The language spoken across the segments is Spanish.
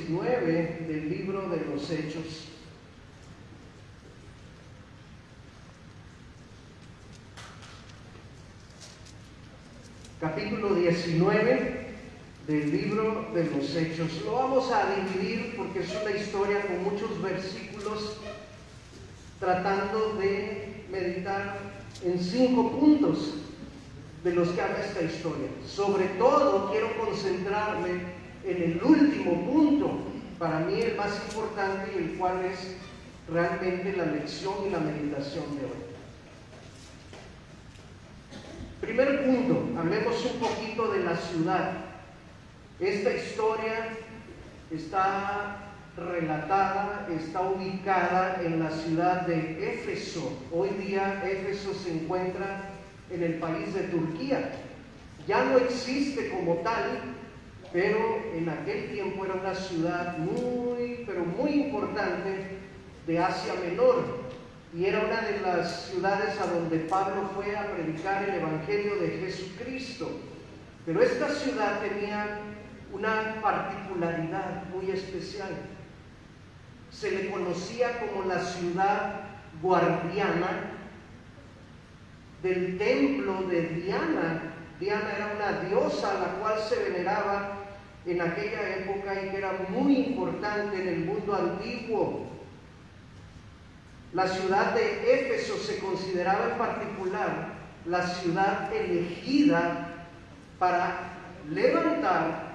19 del libro de los Hechos. Capítulo 19 del libro de los Hechos. Lo vamos a dividir porque es una historia con muchos versículos, tratando de meditar en 5 puntos de los que habla esta historia. Sobre todo quiero concentrarme en el último punto, para mí el más importante y el cual es realmente la lección y la meditación de hoy. Primer punto, hablemos un poquito de la ciudad. Esta historia está relatada, está ubicada en la ciudad de Éfeso. Hoy día Éfeso se encuentra en el país de Turquía. Ya no existe como tal, pero en aquel tiempo era una ciudad muy importante de Asia Menor. Y era una de las ciudades a donde Pablo fue a predicar el Evangelio de Jesucristo. Pero esta ciudad tenía una particularidad muy especial. Se le conocía como la ciudad guardiana del templo de Diana. Diana era una diosa a la cual se veneraba en aquella época y que era muy importante en el mundo antiguo. La ciudad de Éfeso se consideraba en particular la ciudad elegida para levantar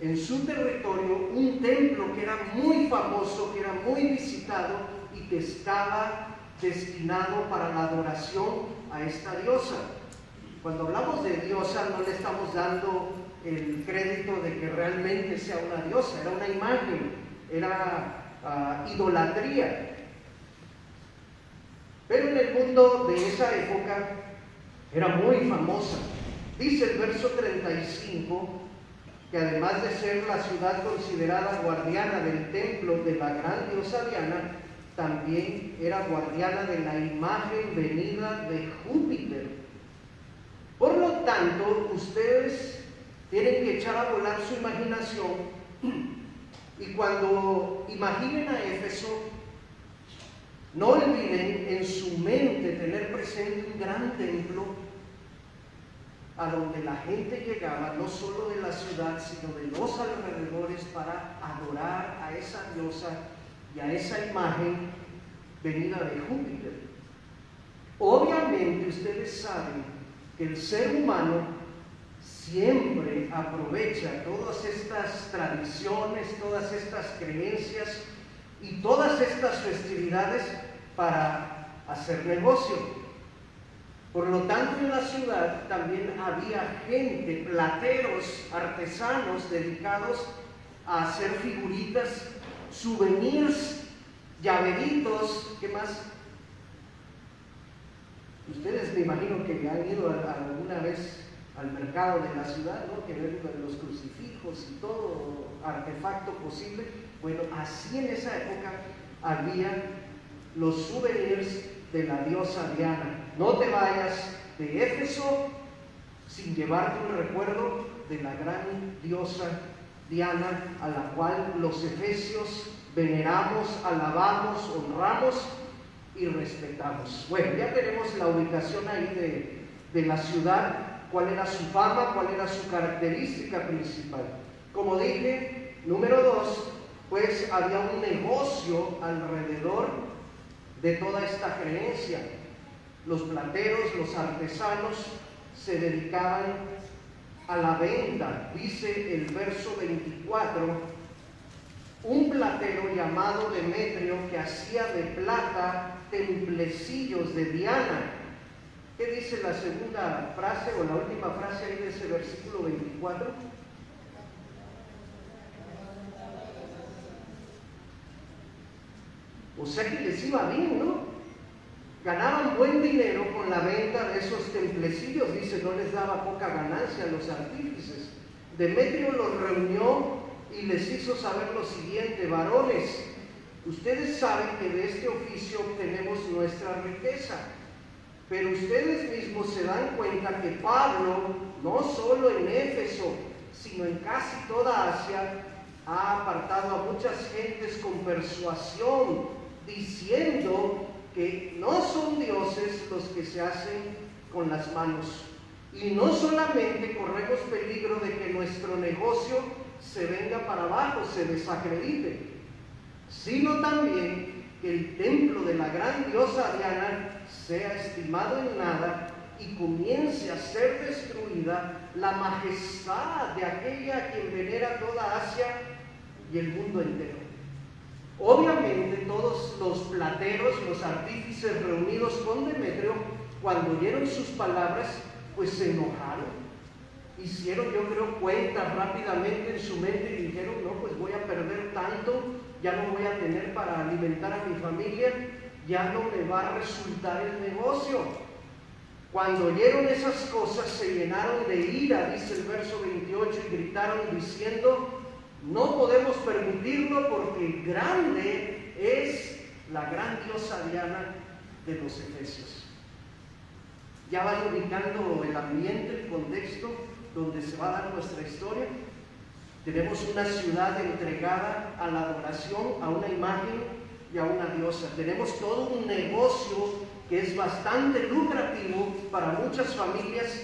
en su territorio un templo que era muy famoso, que era muy visitado y que estaba destinado para la adoración a esta diosa. Cuando hablamos de diosa no le estamos dando el crédito de que realmente sea una diosa, era una imagen, era idolatría. Pero en el mundo de esa época era muy famosa. Dice el verso 35 que además de ser la ciudad considerada guardiana del templo de la gran diosa Diana, también era guardiana de la imagen venida de Júpiter. Por lo tanto, ustedes tienen que echar a volar su imaginación y cuando imaginen a Éfeso, no olviden en su mente tener presente un gran templo a donde la gente llegaba, no solo de la ciudad, sino de los alrededores, para adorar a esa diosa y a esa imagen venida de Júpiter. Obviamente ustedes saben que el ser humano siempre aprovecha todas estas tradiciones, todas estas creencias y todas estas festividades para hacer negocio. Por lo tanto, en la ciudad también había gente, plateros, artesanos dedicados a hacer figuritas, souvenirs, llaveritos, ¿qué más? Ustedes me imagino que han ido alguna vez al mercado de la ciudad, ¿no? Que ven los crucifijos y todo artefacto posible. Bueno, así en esa época había los souvenirs de la diosa Diana. No te vayas de Éfeso sin llevarte un recuerdo de la gran diosa Diana, a la cual los efesios veneramos, alabamos, honramos y respetamos. Bueno, ya tenemos la ubicación ahí de la ciudad, cuál era su fama, cuál era su característica principal. Como dije, número 2, pues había un negocio alrededor de toda esta creencia. Los plateros, los artesanos se dedicaban a la venta. Dice el verso 24, un platero llamado Demetrio que hacía de plata templecillos de Diana. ¿Qué dice la segunda frase o la última frase ahí de ese versículo 24? O sea que les iba bien, ¿no? Ganaban buen dinero con la venta de esos templecillos. Dice, no les daba poca ganancia a los artífices. Demetrio los reunió y les hizo saber lo siguiente: varones, ustedes saben que de este oficio obtenemos nuestra riqueza, pero ustedes mismos se dan cuenta que Pablo, no solo en Éfeso, sino en casi toda Asia, ha apartado a muchas gentes con persuasión, diciendo que no son dioses los que se hacen con las manos. Y no solamente corremos peligro de que nuestro negocio se venga para abajo, se desacredite, sino también que el templo de la gran diosa Diana sea estimado en nada y comience a ser destruida la majestad de aquella a quien venera toda Asia y el mundo entero. Obviamente todos los plateros, los artífices reunidos con Demetrio, cuando oyeron sus palabras, pues se enojaron. Hicieron, yo creo, cuentas rápidamente en su mente y dijeron, no, pues voy a perder tanto, ya no voy a tener para alimentar a mi familia, ya no me va a resultar el negocio. Cuando oyeron esas cosas se llenaron de ira, dice el verso 28, y gritaron diciendo, no podemos permitirlo porque grande es la gran diosa Diana de los Efesios. Ya van ubicando el ambiente, el contexto donde se va a dar nuestra historia. Tenemos una ciudad entregada a la adoración, a una imagen y a una diosa. Tenemos todo un negocio que es bastante lucrativo para muchas familias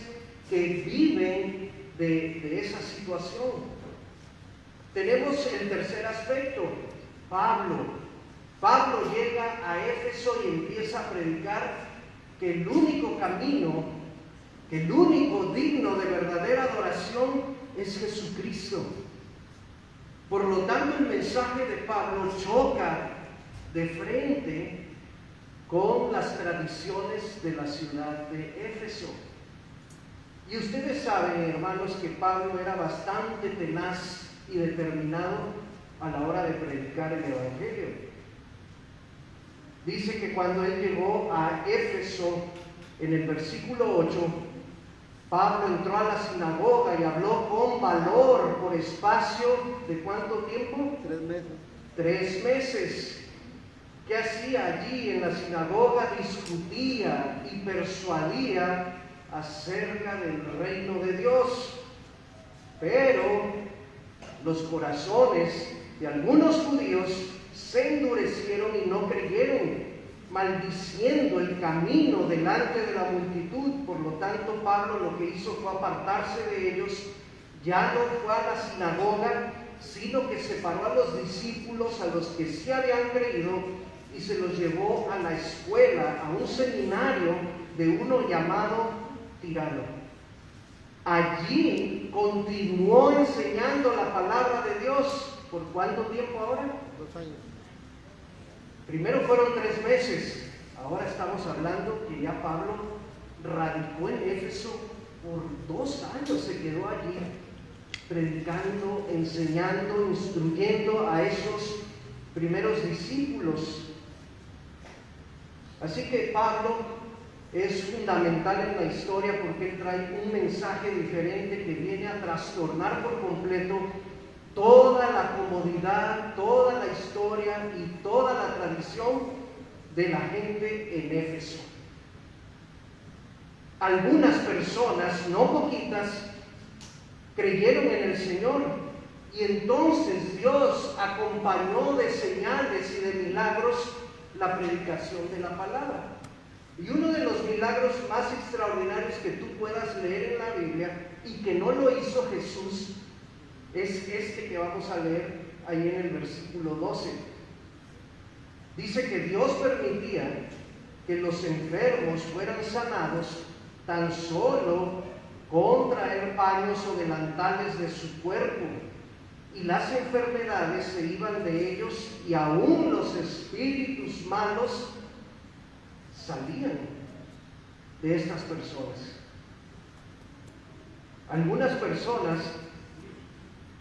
que viven de esa situación. Tenemos el tercer aspecto, Pablo. Pablo llega a Éfeso y empieza a predicar que el único camino, que el único digno de verdadera adoración es Jesucristo. Por lo tanto, el mensaje de Pablo choca de frente con las tradiciones de la ciudad de Éfeso. Y ustedes saben, hermanos, que Pablo era bastante tenaz y determinado a la hora de predicar el Evangelio. Dice que cuando él llegó a Éfeso, en el versículo 8, Pablo entró a la sinagoga y habló con valor por espacio ¿de cuánto tiempo? 3 meses. 3 meses. ¿Qué hacía allí en la sinagoga? Discutía y persuadía acerca del reino de Dios. Pero los corazones de algunos judíos se endurecieron y no creyeron, maldiciendo el camino delante de la multitud. Por lo tanto, Pablo lo que hizo fue apartarse de ellos. Ya no fue a la sinagoga, sino que separó a los discípulos, a los que sí habían creído, y se los llevó a la escuela, a un seminario de uno llamado Tirano. Allí continuó enseñando la palabra de Dios. ¿Por cuánto tiempo ahora? 2 años. Primero fueron 3 meses. Ahora estamos hablando que ya Pablo radicó en Éfeso por 2 años. Se quedó allí predicando, enseñando, instruyendo a esos primeros discípulos. Así que Pablo es fundamental en la historia porque él trae un mensaje diferente que viene a trastornar por completo toda la comodidad, toda la historia y toda la tradición de la gente en Éfeso. Algunas personas, no poquitas, creyeron en el Señor y entonces Dios acompañó de señales y de milagros la predicación de la palabra. Y uno de los milagros más extraordinarios que tú puedas leer en la Biblia y que no lo hizo Jesús es este que vamos a leer ahí en el versículo 12. Dice que Dios permitía que los enfermos fueran sanados tan solo con traer paños o delantales de su cuerpo, y las enfermedades se iban de ellos y aún los espíritus malos salían de estas personas. Algunas personas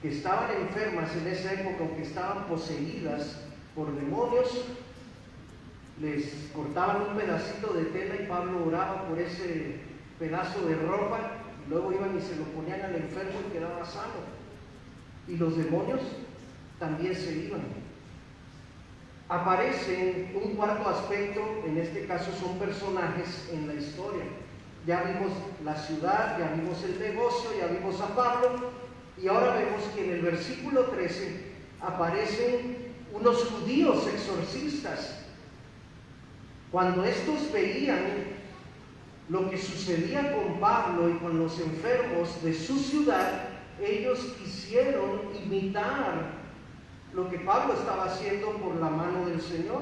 que estaban enfermas en esa época o que estaban poseídas por demonios, les cortaban un pedacito de tela y Pablo oraba por ese pedazo de ropa, y luego iban y se lo ponían al enfermo y quedaba sano. Y los demonios también se iban. Aparece un cuarto aspecto, en este caso son personajes en la historia. Ya vimos la ciudad, ya vimos el negocio, ya vimos a Pablo, y ahora vemos que en el versículo 13 aparecen unos judíos exorcistas. Cuando estos veían lo que sucedía con Pablo y con los enfermos de su ciudad, ellos quisieron imitar lo que Pablo estaba haciendo por la mano del Señor.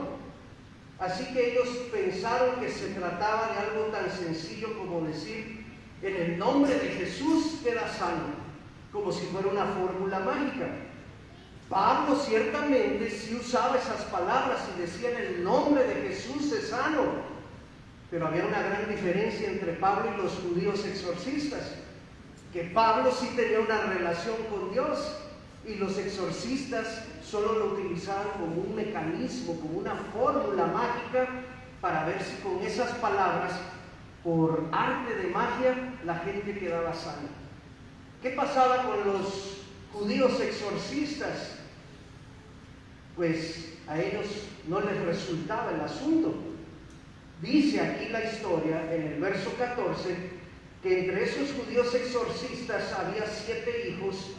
Así que ellos pensaron que se trataba de algo tan sencillo como decir: en el nombre de Jesús queda sano, como si fuera una fórmula mágica. Pablo ciertamente sí usaba esas palabras y decía: en el nombre de Jesús es sano. Pero había una gran diferencia entre Pablo y los judíos exorcistas, que Pablo sí tenía una relación con Dios y los exorcistas solo lo utilizaban como un mecanismo, como una fórmula mágica para ver si con esas palabras, por arte de magia, la gente quedaba sana. ¿Qué pasaba con los judíos exorcistas? Pues a ellos no les resultaba el asunto. Dice aquí la historia, en el verso 14, que entre esos judíos exorcistas había 7 hijos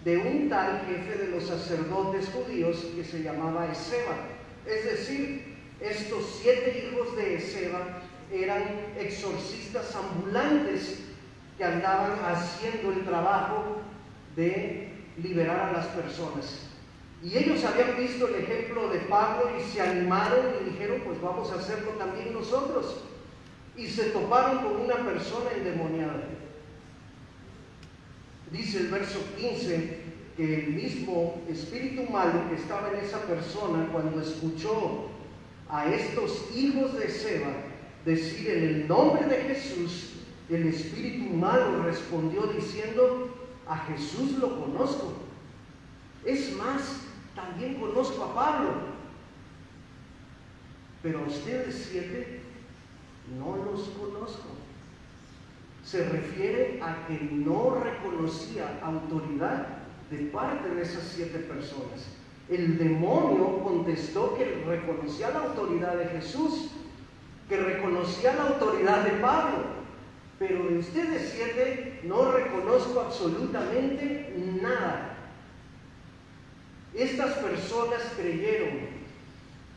de un tal jefe de los sacerdotes judíos que se llamaba Esceva. Es decir, estos 7 hijos de Esceva eran exorcistas ambulantes que andaban haciendo el trabajo de liberar a las personas. Y ellos habían visto el ejemplo de Pablo y se animaron y dijeron: pues vamos a hacerlo también nosotros. Y se toparon con una persona endemoniada. Dice el verso 15 que el mismo espíritu malo que estaba en esa persona, cuando escuchó a estos hijos de Seba decir en el nombre de Jesús, el espíritu malo respondió diciendo: a Jesús lo conozco. Es más, también conozco a Pablo, pero a ustedes 7 no los conozco. Se refiere a que no reconocía autoridad de parte de esas 7 personas. El demonio contestó que reconocía la autoridad de Jesús, que reconocía la autoridad de Pablo, pero de ustedes 7 no reconozco absolutamente nada. Estas personas creyeron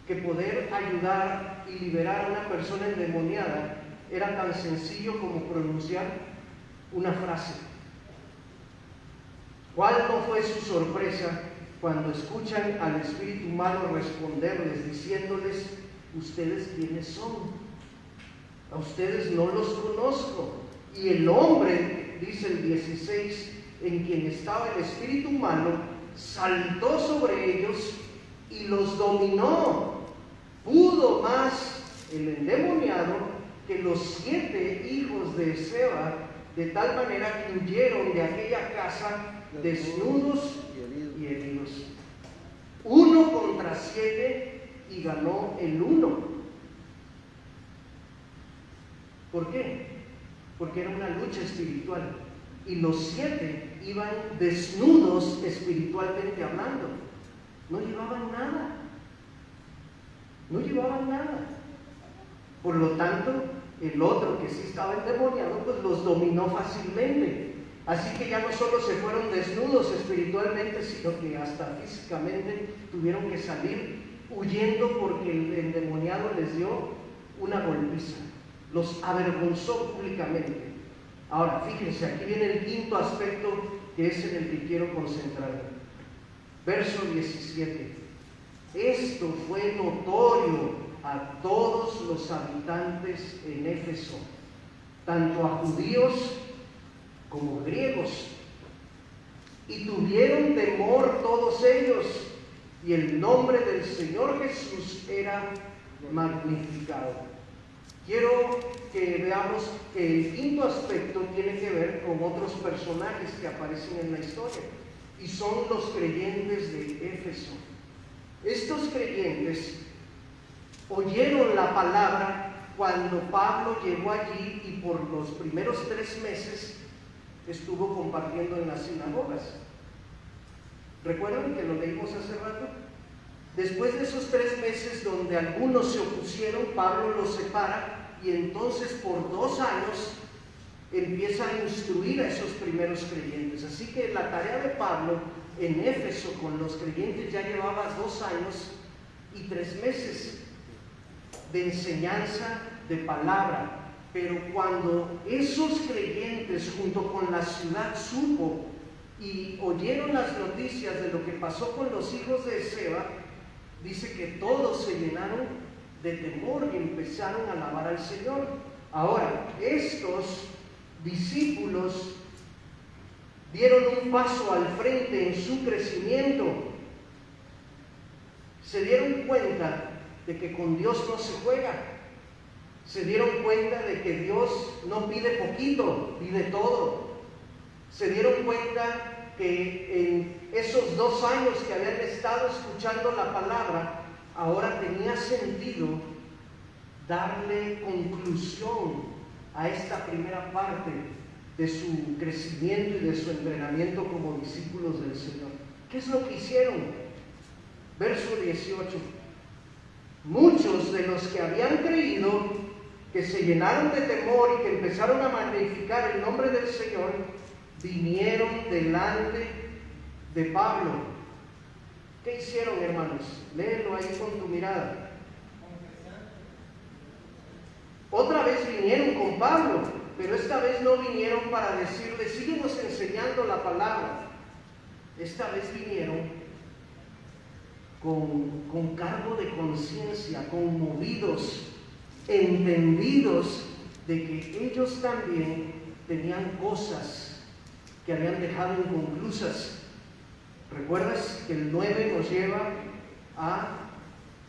que poder ayudar y liberar a una persona endemoniada era tan sencillo como pronunciar una frase. ¿Cuál no fue su sorpresa cuando escuchan al espíritu malo responderles diciéndoles: ¿ustedes quiénes son? A ustedes no los conozco. Y el hombre, dice el 16, en quien estaba el espíritu malo, saltó sobre ellos y los dominó. Pudo más el endemoniado que los 7 hijos de Seba, de tal manera que huyeron de aquella casa desnudos y heridos. 1 contra 7 y ganó el 1. ¿Por qué? Porque era una lucha espiritual y los 7 iban desnudos espiritualmente hablando. No llevaban nada. No llevaban nada. Por lo tanto, el otro que sí estaba endemoniado, pues los dominó fácilmente. Así que ya no solo se fueron desnudos espiritualmente, sino que hasta físicamente tuvieron que salir huyendo porque el endemoniado les dio una golpiza. Los avergonzó públicamente. Ahora, fíjense, aquí viene el quinto aspecto que es en el que quiero concentrarme. Verso 17. Esto fue notorio a todos los habitantes en Éfeso, tanto a judíos como griegos, y tuvieron temor todos ellos, y el nombre del Señor Jesús era magnificado. Quiero que veamos que el quinto aspecto tiene que ver con otros personajes que aparecen en la historia, y son los creyentes de Éfeso. Estos creyentes oyeron la palabra cuando Pablo llegó allí y por los primeros 3 meses estuvo compartiendo en las sinagogas. ¿Recuerdan que lo leímos hace rato? Después de esos 3 meses donde algunos se opusieron, Pablo los separa y entonces por 2 años empieza a instruir a esos primeros creyentes. Así que la tarea de Pablo en Éfeso con los creyentes ya llevaba 2 años y 3 meses de enseñanza de palabra. Pero cuando esos creyentes junto con la ciudad supo y oyeron las noticias de lo que pasó con los hijos de Seba, dice que todos se llenaron de temor y empezaron a alabar al Señor. Ahora, estos discípulos dieron un paso al frente en su crecimiento. Se dieron cuenta de que con Dios no se juega. Se dieron cuenta de que Dios no pide poquito, pide todo. Se dieron cuenta que en esos 2 años que habían estado escuchando la palabra, ahora tenía sentido darle conclusión a esta primera parte de su crecimiento y de su entrenamiento como discípulos del Señor. ¿Qué es lo que hicieron? Verso 18. Muchos de los que habían creído, que se llenaron de temor y que empezaron a magnificar el nombre del Señor, vinieron delante de Pablo. ¿Qué hicieron, hermanos? Léelo ahí con tu mirada. Otra vez vinieron con Pablo, pero esta vez no vinieron para decirle, síguenos enseñando la palabra. Esta vez vinieron con cargo de conciencia, conmovidos, entendidos de que ellos también tenían cosas que habían dejado inconclusas. ¿Recuerdas que el 9 nos lleva a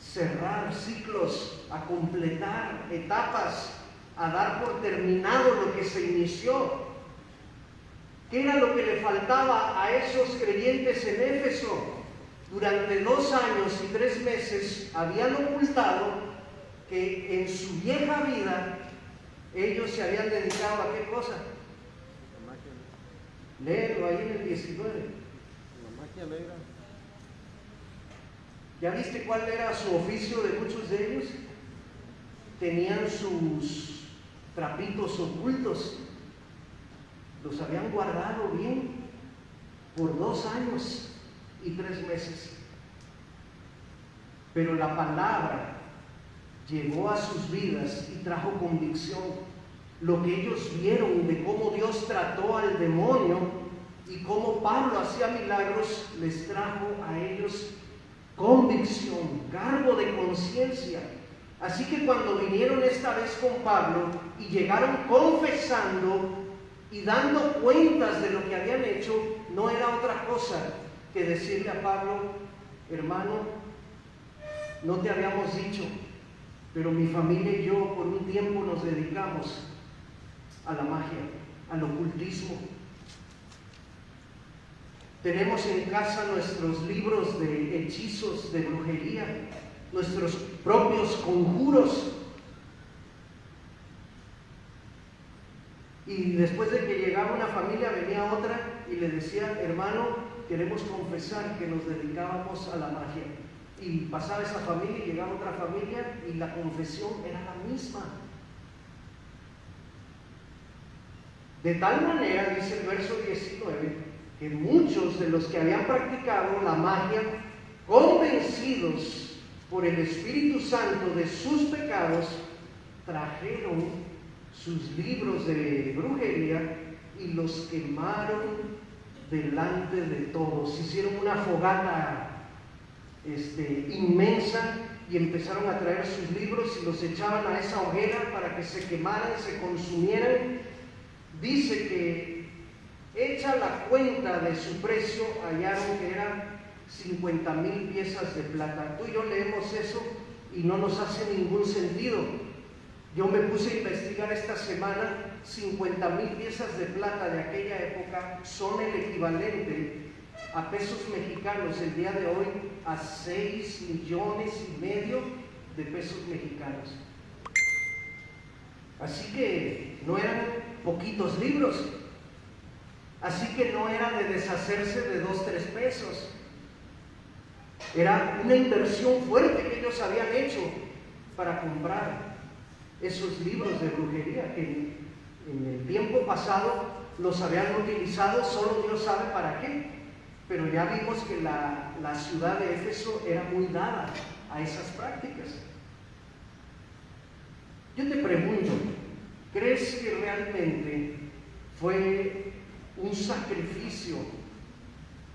cerrar ciclos, a completar etapas, a dar por terminado lo que se inició? ¿Qué era lo que le faltaba a esos creyentes en Éfeso? Durante 2 años y 3 meses habían ocultado que en su vieja vida ellos se habían dedicado a qué cosa. Léelo ahí en el 19. La magia negra. ¿Ya viste cuál era su oficio de muchos de ellos? Tenían sus trapitos ocultos, los habían guardado bien por 2 años y 3 meses. Pero la palabra llegó a sus vidas y trajo convicción. Lo que ellos vieron de cómo Dios trató al demonio y cómo Pablo hacía milagros, les trajo a ellos convicción, cargo de conciencia. Así que cuando vinieron esta vez con Pablo y llegaron confesando y dando cuentas de lo que habían hecho, no era otra cosa que decirle a Pablo, hermano, no te habíamos dicho, pero mi familia y yo por un tiempo nos dedicamos a la magia, al ocultismo. Tenemos en casa nuestros libros de hechizos, de brujería, nuestros propios conjuros. Y después de que llegaba una familia, venía otra y le decía, hermano, queremos confesar que nos dedicábamos a la magia. Y pasaba esa familia y llegaba otra familia y la confesión era la misma. De tal manera, dice el verso 19, que muchos de los que habían practicado la magia, convencidos por el Espíritu Santo de sus pecados, trajeron sus libros de brujería y los quemaron delante de todos. Hicieron una fogata inmensa y empezaron a traer sus libros y los echaban a esa hoguera para que se quemaran, se consumieran. Dice que hecha la cuenta de su precio, hallaron que eran 50,000 piezas de plata. Tú y yo leemos eso y no nos hace ningún sentido. Yo me puse a investigar esta semana. 50,000 piezas de plata de aquella época son el equivalente a pesos mexicanos el día de hoy a 6,5 millones de pesos mexicanos. Así que no eran poquitos libros. Así que no era de deshacerse de 2, 3 pesos. Era una inversión fuerte que ellos habían hecho para comprar esos libros de brujería que en el tiempo pasado los habían utilizado, solo Dios sabe para qué. pero ya vimos que la ciudad de Éfeso era muy dada a esas prácticas. Yo te pregunto, ¿crees que realmente fue un sacrificio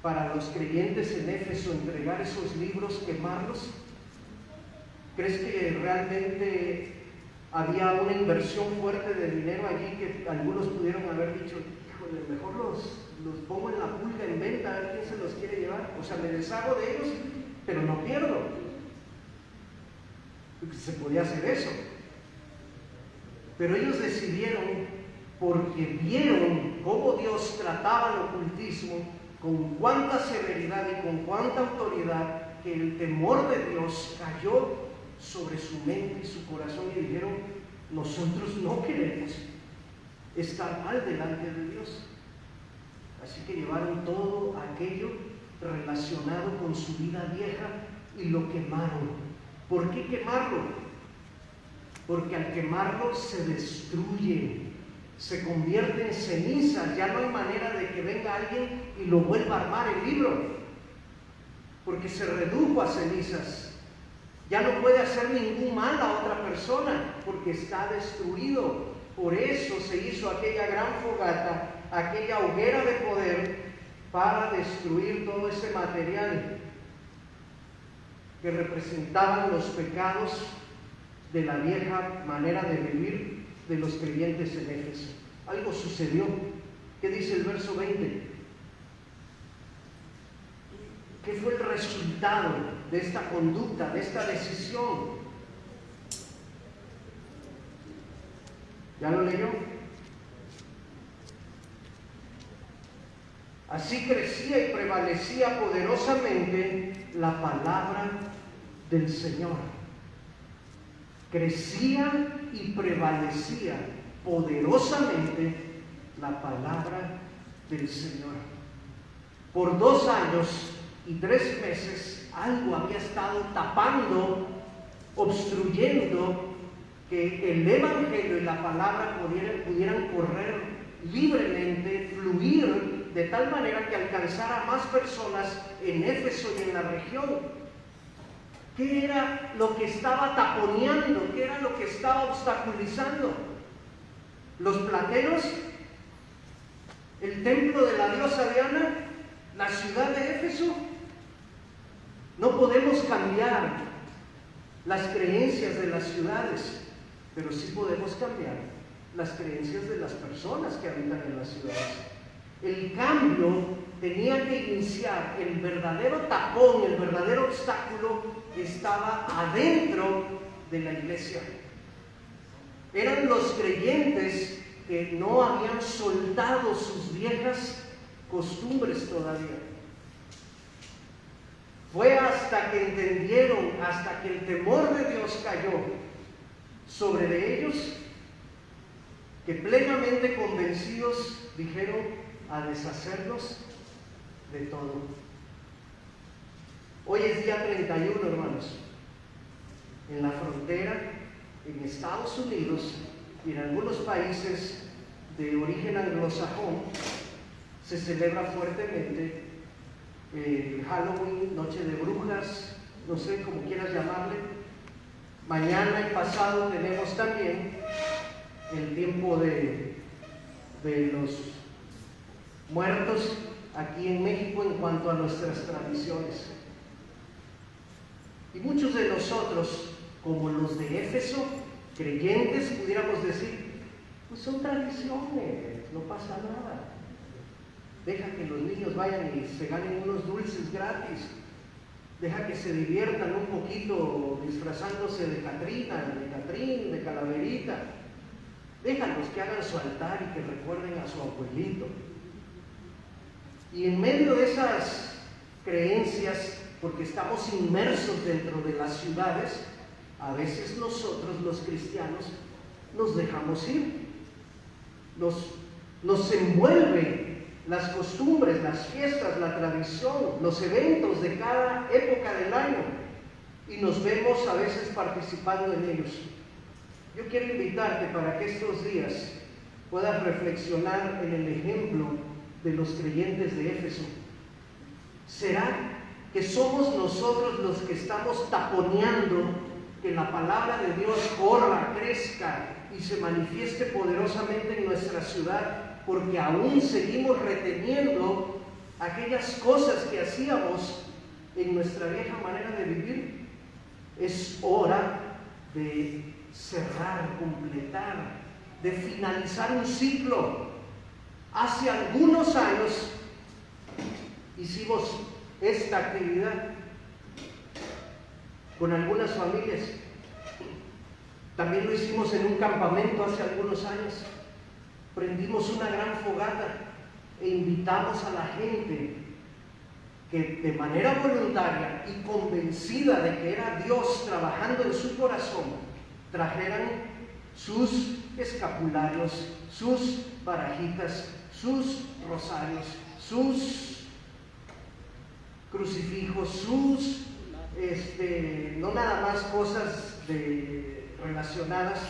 para los creyentes en Éfeso entregar esos libros, quemarlos? ¿Crees que realmente había una inversión fuerte de dinero allí que algunos pudieron haber dicho, híjole, mejor los pongo en la pulga en venta, a ver quién se los quiere llevar? O sea, me deshago de ellos, pero no pierdo. Se podía hacer eso. Pero ellos decidieron, porque vieron cómo Dios trataba el ocultismo, con cuánta severidad y con cuánta autoridad, que el temor de Dios cayó sobre su mente y su corazón, y dijeron, nosotros no queremos estar mal delante de Dios. Así que llevaron todo aquello relacionado con su vida vieja y lo quemaron. ¿Por qué quemarlo? Porque al quemarlo se destruye, se convierte en cenizas. Ya no hay manera de que venga alguien y lo vuelva a armar el libro, porque se redujo a cenizas. Ya no puede hacer ningún mal a otra persona, porque está destruido. Por eso se hizo aquella gran fogata, aquella hoguera de poder, para destruir todo ese material que representaban los pecados de la vieja manera de vivir de los creyentes en Éfeso. Algo sucedió. ¿Qué dice el verso 20? ¿Qué fue el resultado de esta conducta, de esta decisión? ¿Ya lo leyó? Así crecía y prevalecía poderosamente la palabra del Señor. Crecía y prevalecía poderosamente la palabra del Señor. Por 2 años y 3 meses algo había estado tapando, obstruyendo que el Evangelio y la palabra pudieran correr libremente, fluir de tal manera que alcanzara a más personas en Éfeso y en la región. ¿Qué era lo que estaba taponeando? ¿Qué era lo que estaba obstaculizando? ¿Los plateros? ¿El templo de la diosa Diana? ¿La ciudad de Éfeso? No podemos cambiar las creencias de las ciudades, pero sí podemos cambiar las creencias de las personas que habitan en las ciudades. El cambio tenía que iniciar, el verdadero tapón, el verdadero obstáculo estaba adentro de la iglesia. Eran los creyentes que no habían soltado sus viejas costumbres todavía. Fue hasta que entendieron, hasta que el temor de Dios cayó sobre de ellos, que plenamente convencidos dijeron a deshacernos de todo. Hoy es día 31, hermanos. En la frontera, en Estados Unidos y en algunos países de origen anglosajón, se celebra fuertemente Halloween, Noche de Brujas, no sé cómo quieras llamarle. Mañana y pasado tenemos también el tiempo de los muertos aquí en México en cuanto a nuestras tradiciones. Y muchos de nosotros, como los de Éfeso, creyentes, pudiéramos decir, pues son tradiciones, no pasa nada. Deja que los niños vayan y se ganen unos dulces gratis. Deja que se diviertan un poquito disfrazándose de Catrina, de Catrín, de Calaverita. Déjalos que hagan su altar y que recuerden a su abuelito. Y en medio de esas creencias, porque estamos inmersos dentro de las ciudades, a veces nosotros los cristianos nos dejamos ir. Nos envuelven las costumbres, las fiestas, la tradición, los eventos de cada época del año, y nos vemos a veces participando en ellos. Yo quiero invitarte para que estos días puedas reflexionar en el ejemplo de los creyentes de Éfeso. ¿Será que somos nosotros los que estamos taponeando que la palabra de Dios corra, crezca y se manifieste poderosamente en nuestra ciudad, porque aún seguimos reteniendo aquellas cosas que hacíamos en nuestra vieja manera de vivir? Es hora de cerrar, completar, de finalizar un ciclo. Hace algunos años hicimos esta actividad con algunas familias. También lo hicimos en un campamento hace algunos años. Prendimos una gran fogata e invitamos a la gente que de manera voluntaria y convencida de que era Dios trabajando en su corazón, trajeran sus escapularios, sus barajitas, sus rosarios, sus crucifijos, sus no nada más cosas relacionadas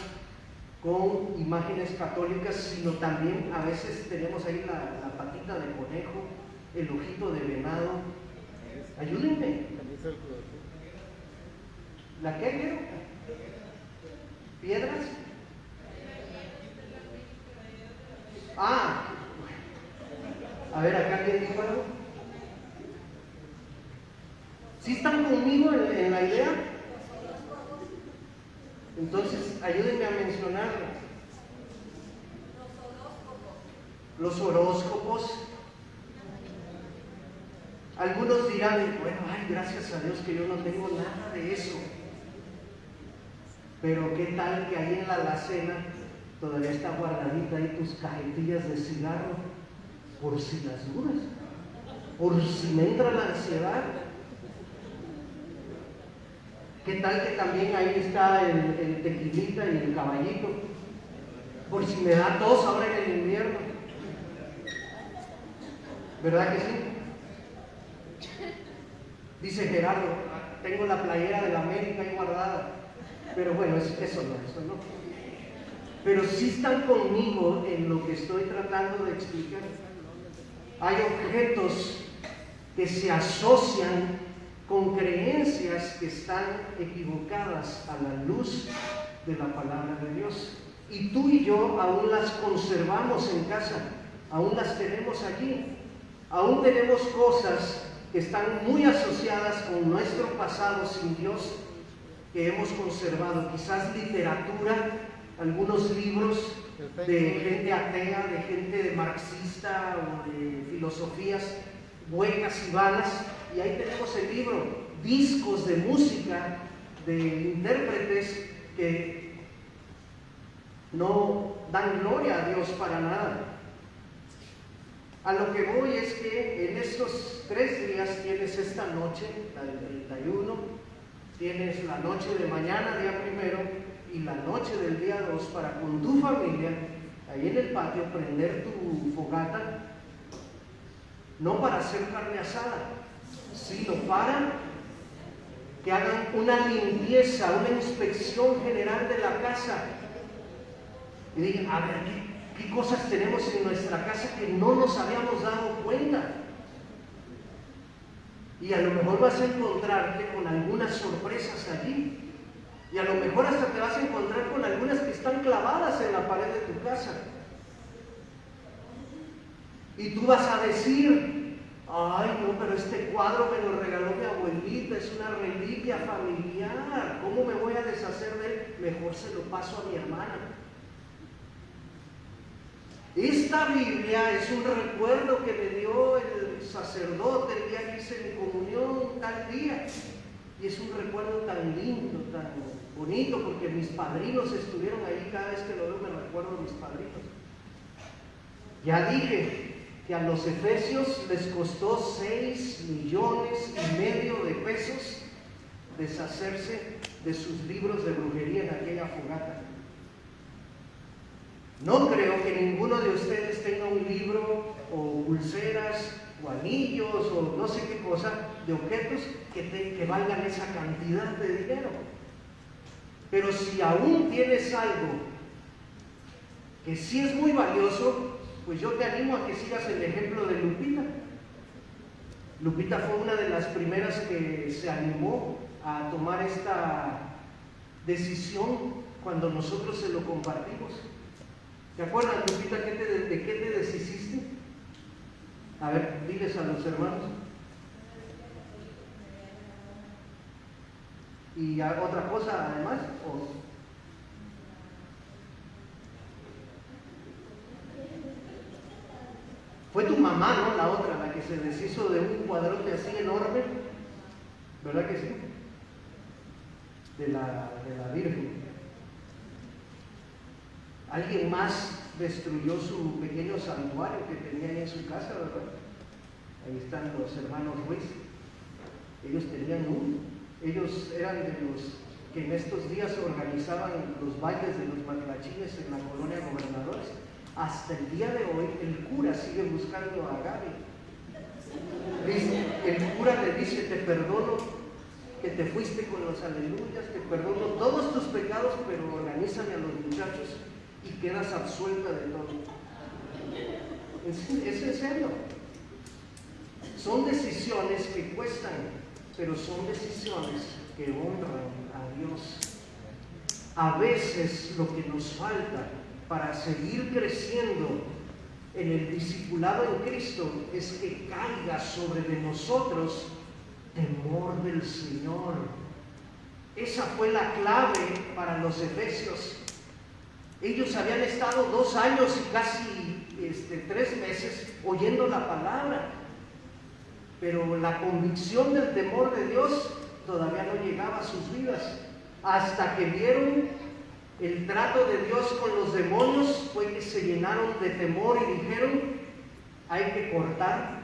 con imágenes católicas, sino también a veces tenemos ahí la patita de conejo, el ojito de venado. Ayúdenme. ¿La qué quiero? ¿Piedras? A ver, acá alguien dijo algo. ¿Sí están conmigo en la idea? Entonces, ayúdenme a mencionarlo. Los horóscopos. Algunos dirán, bueno, ay, gracias a Dios que yo no tengo nada de eso. Pero qué tal que ahí en la alacena todavía está guardadita ahí tus cajetillas de cigarro, por si las dudas, por si me entra la ansiedad. ¿Qué tal que también ahí está el tequilita y el caballito? Por si me da tos ahora en el invierno. ¿Verdad que sí? Dice Gerardo, tengo la playera de la América ahí guardada. Pero bueno, eso no. Pero sí están conmigo en lo que estoy tratando de explicar. Hay objetos que se asocian con creencias que están equivocadas a la luz de la palabra de Dios. Y tú y yo aún las conservamos en casa, aún las tenemos allí. Aún tenemos cosas que están muy asociadas con nuestro pasado sin Dios, que hemos conservado. Quizás literatura, algunos libros de gente atea, de gente marxista o de filosofías huecas y vanas, y ahí tenemos el libro, discos de música de intérpretes que no dan gloria a Dios para nada. A lo que voy es que en estos 3 días tienes esta noche, la del 31, tienes la noche de mañana, día 1, y la noche del día 2 para con tu familia, ahí en el patio, prender tu fogata, no para hacer carne asada, sino para que hagan una limpieza, una inspección general de la casa y digan, a ver, ¿qué cosas tenemos en nuestra casa que no nos habíamos dado cuenta? Y a lo mejor vas a encontrarte con algunas sorpresas allí. Y a lo mejor hasta te vas a encontrar con algunas que están clavadas en la pared de tu casa. Y tú vas a decir, ay no, pero este cuadro me lo regaló mi abuelita, es una reliquia familiar, ¿cómo me voy a deshacer de él? Mejor se lo paso a mi hermana. Esta Biblia es un recuerdo que me dio el sacerdote el día que hice mi comunión tal día. Y es un recuerdo tan lindo, tan bonito, porque mis padrinos estuvieron ahí. Cada vez que lo veo me recuerdo a mis padrinos. Ya dije que a los efesios les costó 6,5 millones de pesos deshacerse de sus libros de brujería en aquella fogata. No creo que ninguno de ustedes tenga un libro o pulseras o anillos o no sé qué cosa de objetos que valgan esa cantidad de dinero. Pero si aún tienes algo que sí es muy valioso, pues yo te animo a que sigas el ejemplo de Lupita. Lupita fue una de las primeras que se animó a tomar esta decisión cuando nosotros se lo compartimos. ¿Te acuerdas, Lupita, de qué te deshiciste? A ver, diles a los hermanos. ¿Y otra cosa además? Fue tu mamá, ¿no? La otra, la que se deshizo de un cuadrote así enorme, ¿verdad que sí? De la Virgen. Alguien más destruyó su pequeño santuario que tenía ahí en su casa, ¿verdad? Ahí están los hermanos Ruiz. Ellos tenían ellos eran de los que en estos días organizaban los bailes de los matlachines en la colonia Gobernadores. Hasta el día de hoy el cura sigue buscando a Gaby. El cura le dice: te perdono que te fuiste con los aleluyas, te perdono todos tus pecados, pero organízame a los muchachos y quedas absuelta de todo. Es en serio. Son decisiones que cuestan, pero son decisiones que honran a Dios. A veces lo que nos falta para seguir creciendo en el discipulado en Cristo es que caiga sobre de nosotros temor del Señor. Esa fue la clave para los efesios. Ellos habían estado 2 años y casi 3 meses oyendo la palabra, pero la convicción del temor de Dios todavía no llegaba a sus vidas. Hasta que vieron el trato de Dios con los demonios, fue que se llenaron de temor y dijeron: hay que cortar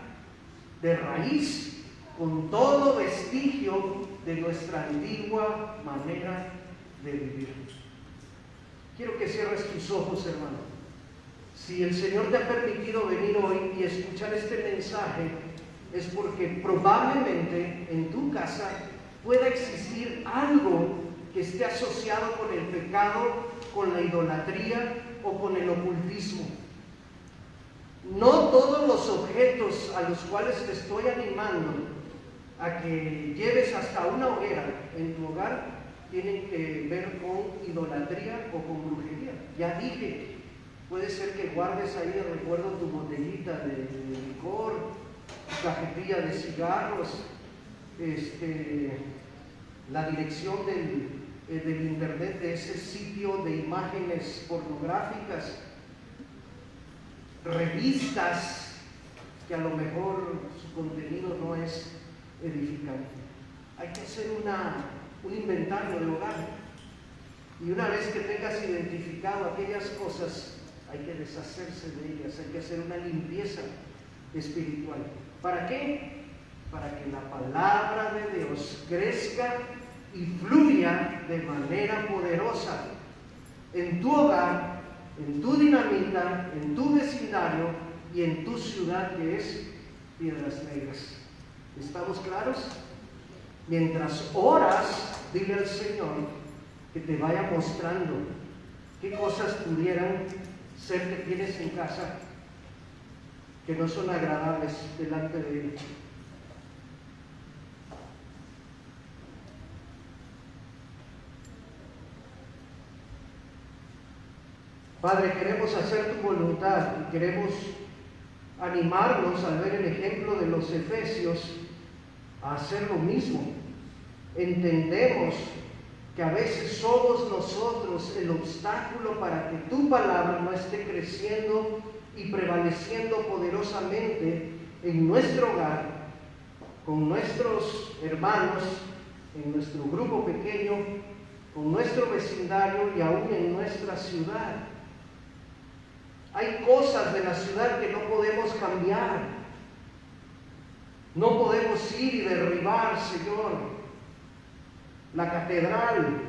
de raíz con todo vestigio de nuestra antigua manera de vivir. Quiero que cierres tus ojos, hermano. Si el Señor te ha permitido venir hoy y escuchar este mensaje, es porque probablemente en tu casa pueda existir algo que esté asociado con el pecado, con la idolatría o con el ocultismo. No todos los objetos a los cuales te estoy animando a que lleves hasta una hoguera en tu hogar tienen que ver con idolatría o con brujería. Ya dije, puede ser que guardes ahí de recuerdo tu botellita de licor, tu cajetilla de cigarros, la dirección del internet de ese sitio de imágenes pornográficas, revistas que a lo mejor su contenido no es edificante. Hay que hacer un inventario de hogar, y una vez que tengas identificado aquellas cosas, hay que deshacerse de ellas, hay que hacer una limpieza espiritual. ¿Para qué? Para que la palabra de Dios crezca y fluya de manera poderosa en tu hogar, en tu dinamita, en tu vecindario y en tu ciudad, que es Piedras Negras. ¿Estamos claros? Mientras oras, dile al Señor que te vaya mostrando qué cosas pudieran ser que tienes en casa que no son agradables delante de Él. Padre, queremos hacer tu voluntad y queremos animarnos al ver el ejemplo de los efesios a hacer lo mismo. Entendemos que a veces somos nosotros el obstáculo para que tu palabra no esté creciendo y prevaleciendo poderosamente en nuestro hogar, con nuestros hermanos, en nuestro grupo pequeño, con nuestro vecindario y aún en nuestra ciudad. Hay cosas de la ciudad que no podemos cambiar. No podemos ir y derribar, Señor, la catedral,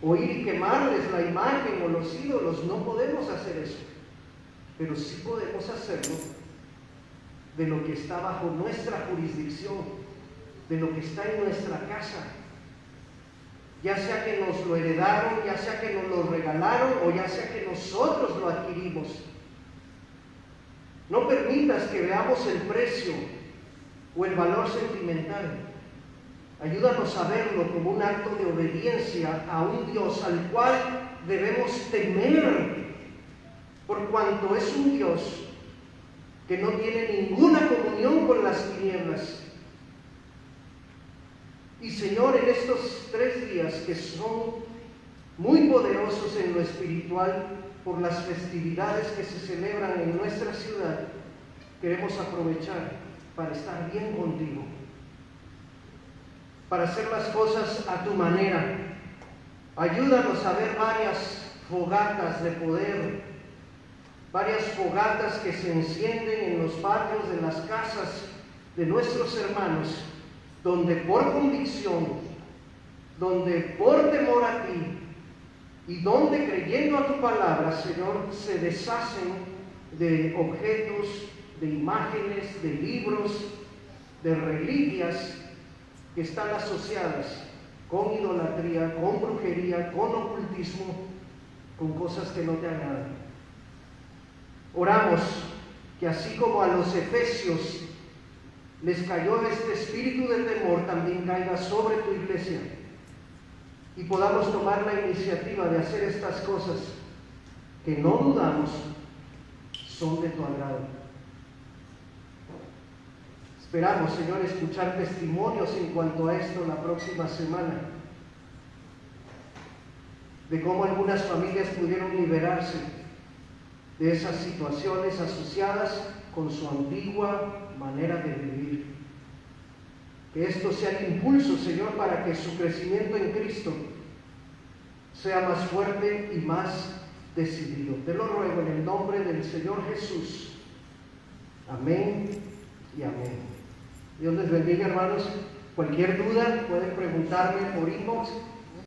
o ir y quemarles la imagen o los ídolos. No podemos hacer eso. Pero sí podemos hacerlo de lo que está bajo nuestra jurisdicción, de lo que está en nuestra casa. Ya sea que nos lo heredaron, ya sea que nos lo regalaron o ya sea que nosotros lo adquirimos. No permitas que veamos el precio o el valor sentimental. Ayúdanos a verlo como un acto de obediencia a un Dios al cual debemos temer, por cuanto es un Dios que no tiene ninguna comunión con las tinieblas. Y Señor, en estos 3 días que son muy poderosos en lo espiritual, por las festividades que se celebran en nuestra ciudad, queremos aprovechar para estar bien contigo, para hacer las cosas a tu manera. Ayúdanos a ver varias fogatas de poder, varias fogatas que se encienden en los patios de las casas de nuestros hermanos, donde por convicción, donde por temor a ti, y donde creyendo a tu palabra, Señor, se deshacen de objetos, de imágenes, de libros, de reliquias que están asociadas con idolatría, con brujería, con ocultismo, con cosas que no te agradan. Oramos que así como a los efesios les cayó este espíritu de temor, también caiga sobre tu iglesia y podamos tomar la iniciativa de hacer estas cosas que no dudamos son de tu agrado. Esperamos, Señor, escuchar testimonios en cuanto a esto la próxima semana, de cómo algunas familias pudieron liberarse de esas situaciones asociadas con su antigua manera de vivir. Que esto sea el impulso, Señor, para que su crecimiento en Cristo sea más fuerte y más decidido. Te lo ruego en el nombre del Señor Jesús. Amén y amén. Dios les bendiga, hermanos. Cualquier duda pueden preguntarme por inbox